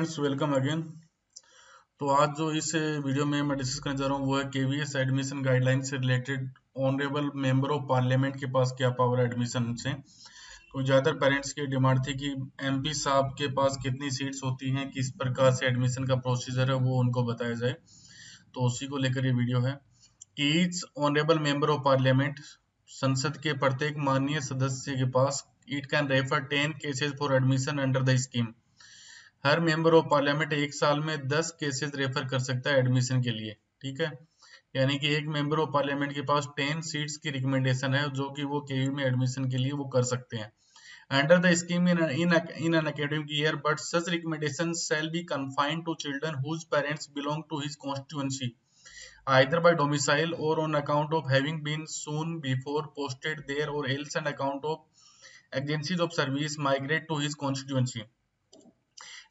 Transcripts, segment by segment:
Friends, welcome again. तो आज जो इस वीडियो में मैं डिस्कस करने जा रहा हूँ वो है केवीएस एडमिशन गाइडलाइन से related. Honourable member of parliament के पास क्या पावर है एडमिशन से। तो ज़्यादातर पेरेंट्स की डिमांड थी कि एमपी साहब के पास कितनी सीट्स होती हैं, किस प्रकार से एडमिशन का प्रोसीजर है वो उनको बताया जाए। तो उसी को लेकर ये वीडियो है कि each honourable member of parliament, संसद के प्रत्येक माननीय सदस्य के पास it can refer 10 cases for admission under the scheme. हर मेंबर ऑफ पार्लियामेंट एक साल में 10 केसेस रेफर कर सकता है एडमिशन के लिए। ठीक है, यानी कि एक मेंबर ऑफ पार्लियामेंट के पास 10 सीट्स की रिकमेंडेशन है जो कि वो केयू में एडमिशन के लिए वो कर सकते हैं under the scheme in an academic year, but such recommendations shall be confined to children whose parents belong to his constituency either by domicile or on account of having been soon before posted there, or else on account of exigencies of service migrate to his constituency।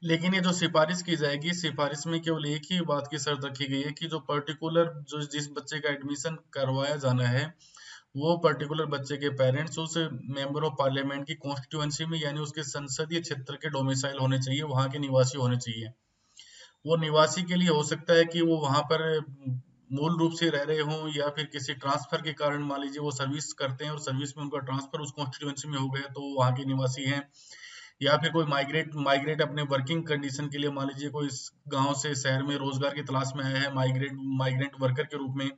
लेकिन ये जो सिफारिश की जाएगी, सिफारिश में केवल एक ही बात की शर्त रखी गई है कि जो पर्टिकुलर जो जिस बच्चे का एडमिशन करवाया जाना है वो पर्टिकुलर बच्चे के पेरेंट्स उस मेंबर ऑफ पार्लियामेंट की कॉन्स्टिट्यूएंसी में यानी उसके संसदीय क्षेत्र के डोमिसाइल होने चाहिए, वहां के निवासी होने चाहिए। वो निवासी के लिए हो सकता है कि वो वहां पर मूल रूप से रह रहे हों या फिर किसी ट्रांसफर के कारण मान लीजिए वो सर्विस करते हैं और सर्विस में उनका ट्रांसफर उस कॉन्स्टिट्यूएंसी में हो गया तो वो वहां के निवासी हैं, या फिर कोई माइग्रेट माइग्रेट अपने वर्किंग कंडीशन के लिए मान लीजिए कोई गांव से शहर में रोजगार की तलाश में आया है माइग्रेंट वर्कर के रूप में,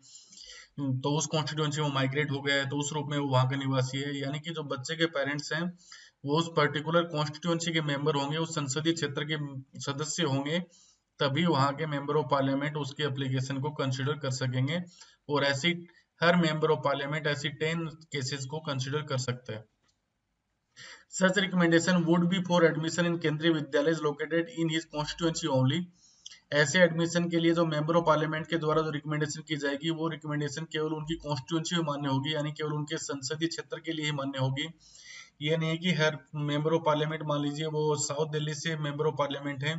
तो उस कॉन्स्टिट्यूएंसी में माइग्रेट हो गया है तो उस रूप में वो वहां का निवासी है। यानी कि जो बच्चे के पेरेंट्स हैं वो उस पर्टिकुलर कॉन्स्टिट्यूएंसी के मेंबर होंगे, उस संसदीय क्षेत्र के सदस्य होंगे, तभी वहां के मेंबर ऑफ पार्लियामेंट उसके एप्लीकेशन को कंसिडर कर सकेंगे। और ऐसी हर मेंबर ऑफ पार्लियामेंट ऐसी 10 केसेस को कंसिडर कर सकता है। Such recommendation would be for admission in केंद्रीय विद्यालय located in his constituency only। ऐसे एडमिशन के लिए जो मेंबर ऑफ पार्लियामेंट के द्वारा जो रिकमेंडेशन की जाएगी वो रिकमेंडेशन केवल उनकी कॉन्स्टिट्यूएंसी में मान्य होगी, यानी केवल उनके संसदीय क्षेत्र के लिए ही मान्य होगी। ये नहीं है कि हर मेंबर ऑफ पार्लियामेंट, मान लीजिए वो साउथ दिल्ली से मेंबर ऑफ पार्लियामेंट है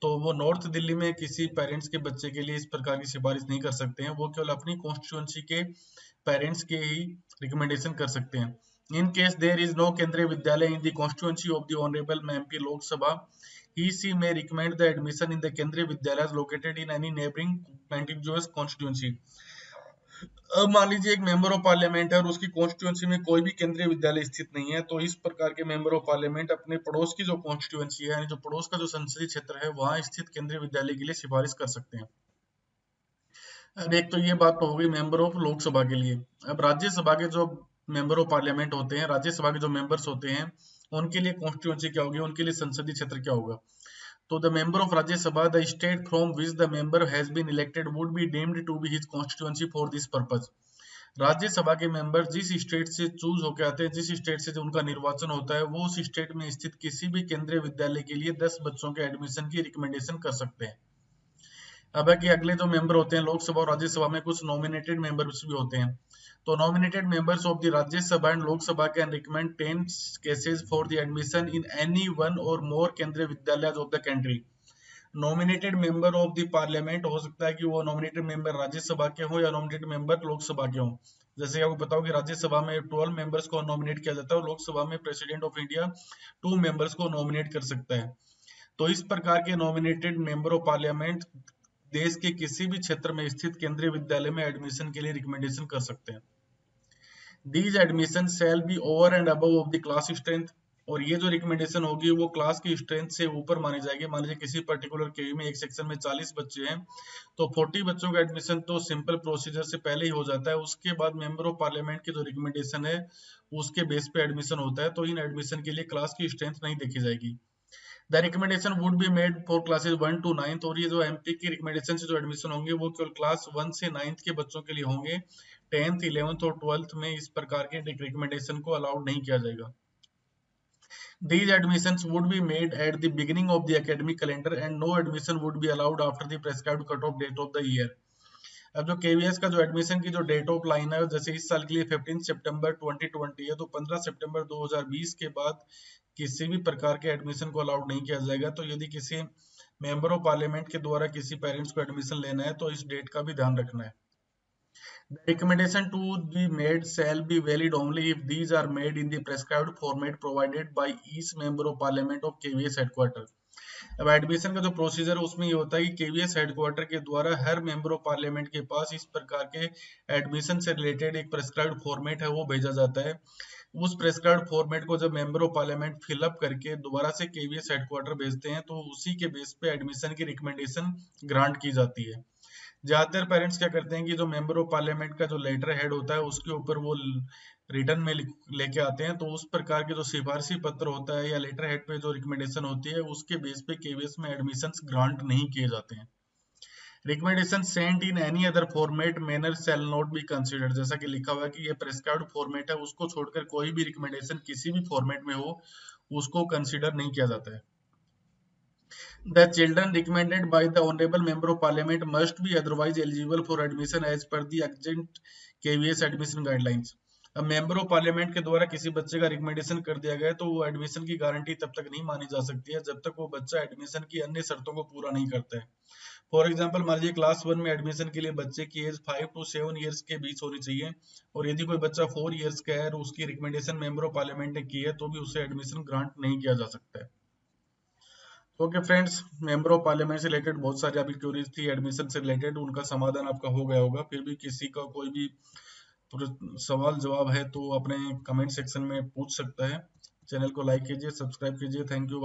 तो वो नॉर्थ दिल्ली में किसी पेरेंट्स के बच्चे के लिए इस प्रकार की सिफारिश नहीं कर सकते हैं, वो केवल अपनी कॉन्स्टिट्यूएंसी के पेरेंट्स के ही रिकमेंडेशन कर सकते हैं। In case there is no केंद्रीय विद्यालय in the constituency of the honorable MP Lok Sabha, he may recommend the admission in the केंद्रीय विद्यालय located in any neighboring contiguous constituency। अब मान लीजिए एक मेंबर ऑफ पार्लियामेंट है और उसकी कॉन्स्टिट्यूएंसी में कोई भी केंद्रीय विद्यालय स्थित नहीं है, तो इस प्रकार के मेंबर ऑफ पार्लियामेंट अपने पड़ोस की जो कॉन्स्टिट्यूएंसी है यानी जो पड़ोस का जो संसदीय क्षेत्र है वहां स्थित केंद्रीय विद्यालय के लिए सिफारिश कर सकते हैं। अब एक तो ये बात तो हो गई मेंबर ऑफ लोकसभा के लिए। अब राज्यसभा के जो मेंबर ऑफ पार्लियामेंट होते हैं, राज्यसभा के जो मेंबर्स होते हैं, उनके लिए कॉन्स्टिट्यूएंसी क्या होगी, उनके लिए संसदीय क्षेत्र क्या होगा। तो the member of Rajya Sabha, the state from which the member has been elected would be deemed to be his constituency for this purpose. Rajya Sabha के मेंबर जिस स्टेट से चूज होकर आते हैं, जिस स्टेट से जो उनका निर्वाचन होता है, वो उस स्टेट में स्थित किसी भी केंद्रीय विद्यालय के लिए 10 बच्चों के एडमिशन की रिकमेंडेशन कर सकते हैं। अब है कि अगले जो मेंबर होते हैं लोकसभा और राज्यसभा में कुछ नॉमिनेटेड मेंबर्स भी होते हैं। तो nominated members of the Rajya Sabha and Lok Sabha can recommend 10 cases for the admission in any one और मोर केंद्रीय विद्यालय of the country. Nominated member of the parliament हो सकता है कि वो नॉमिनेटेड मेंबर राज्यसभा के हो या नॉमिनेटेड मेंबर लोकसभा के हो। जैसे आपको बताओ कि राज्यसभा में 12 मेंबर्स को नॉमिनेट किया जाता है और लोकसभा में प्रेसिडेंट ऑफ इंडिया 2 मेंबर्स को नॉमिनेट कर सकता है। तो इस प्रकार के नॉमिनेटेड मेंबर ऑफ पार्लियामेंट देश के किसी भी क्षेत्र में स्थित केंद्रीय विद्यालय में एडमिशन के लिए रिकमेंडेशन कर सकते हैं। These admission shall be over and above of the class strength। और ये जो रिकमेंडेशन होगी वो क्लास की स्ट्रेंथ से ऊपर मानी जाएगी। मान लीजिए किसी पर्टिकुलर केयू में एक सेक्शन में 40 बच्चे हैं तो 40 बच्चों का एडमिशन तो सिंपल प्रोसीजर से पहले ही हो जाता है, उसके बाद मेंबर ऑफ पार्लियामेंट की जो रिकमेंडेशन है उसके बेस पे एडमिशन होता है। तो इन एडमिशन के लिए क्लास की स्ट्रेंथ नहीं देखी जाएगी। The recommendation would be made for classes 1 to 9। और ये जो एमपी की रिकमेंडेशन से जो एडमिशन होंगे वो केवल क्लास 1 से 9 के बच्चों के लिए होंगे। 10th 11th और 12th में इस प्रकार के रिकमेंडेशन को अलाउड नहीं किया जाएगा। These admissions would be made at the beginning of the academic calendar and no admission would be allowed after the prescribed cut-off date of the year। अब जो केवीएस का जो एडमिशन की जो डेट ऑफ लाइन है, जैसे इस साल के लिए 15 सितंबर 2020 है तो 15 सितंबर 2020 के बाद किसी भी प्रकार के एडमिशन को अलाउड नहीं किया जाएगा। तो यदि किसी मेंबर ऑफ पार्लियामेंट के द्वारा किसी पेरेंट्स को एडमिशन लेना है तो इस डेट का भी ध्यान रखना है। The recommendation to be made shall be valid only if these are made in the prescribed format provided by each member of parliament of KVS headquarters। अब एडमिशन का जो प्रोसीजर है उसमें ये होता है कि केवीएस हेडक्वार्टर के द्वारा हर मेंबर ऑफ पार्लियामेंट के पास इस प्रकार के एडमिशन से रिलेटेड एक प्रेस्क्राइब्ड फॉर्मेट है वो भेजा जाता है। उस प्रेस्क्राइब्ड फॉर्मेट को जब मेंबर ऑफ पार्लियामेंट फिलअप करके दोबारा से केवीएस हेडक्वार्टर भेजते हैं तो उसी के बेस पे एडमिशन की रिकमेंडेशन ग्रांट की जाती है। ज्यादातर पेरेंट्स क्या करते हैं कि जो मेंबर ऑफ पार्लियामेंट का जो लेटर हेड होता है उसके ऊपर वो रिटर्न में लेके आते हैं, तो उस प्रकार के जो सिफारशी पत्र होता है या लेटर हेड पे जो रिकमेंडेशन होती है उसके बेस पे केवीएस में एडमिशंस ग्रांट नहीं किए जाते हैं। Recommendation sent in any other format manner shall not be considered, जैसा कि लिखा हुआ है कि ये प्रेस्क्राइब्ड फॉर्मेट है, उसको छोड़कर कोई भी रिकमेंडेशन किसी भी फॉर्मेट में हो उसको कंसीडर नहीं किया जाता है। The children recommended by the honorable member of parliament must be otherwise eligible for admission as per the extant KVS admission guidelines. अब मेंबर ऑफ पार्लियामेंट के द्वारा किसी बच्चे का रिकमेंडेशन कर दिया गया तो वो एडमिशन की गारंटी तब तक नहीं मानी जा सकती है जब तक वो बच्चा एडमिशन की अन्य शर्तों को पूरा नहीं करता है। फॉर एग्जाम्पल मान लीजिए क्लास 1 में एडमिशन के लिए बच्चे की एज 5 to 7 ईयर्स के बीच होनी चाहिए, और यदि कोई बच्चा 4 ईयर्स का है और उसकी रिकमेंडेशन मेंबर ऑफ पार्लियामेंट ने की है तो भी उसे एडमिशन ग्रांट नहीं किया जा सकता है। Okay friends, member of parliament से रिलेटेड बहुत सारी आपकी क्वेरीज थी एडमिशन से रिलेटेड, उनका समाधान आपका हो गया होगा। फिर भी किसी का कोई भी सवाल जवाब है तो अपने कमेंट सेक्शन में पूछ सकता है। चैनल को लाइक कीजिए, सब्सक्राइब कीजिए। Thank you.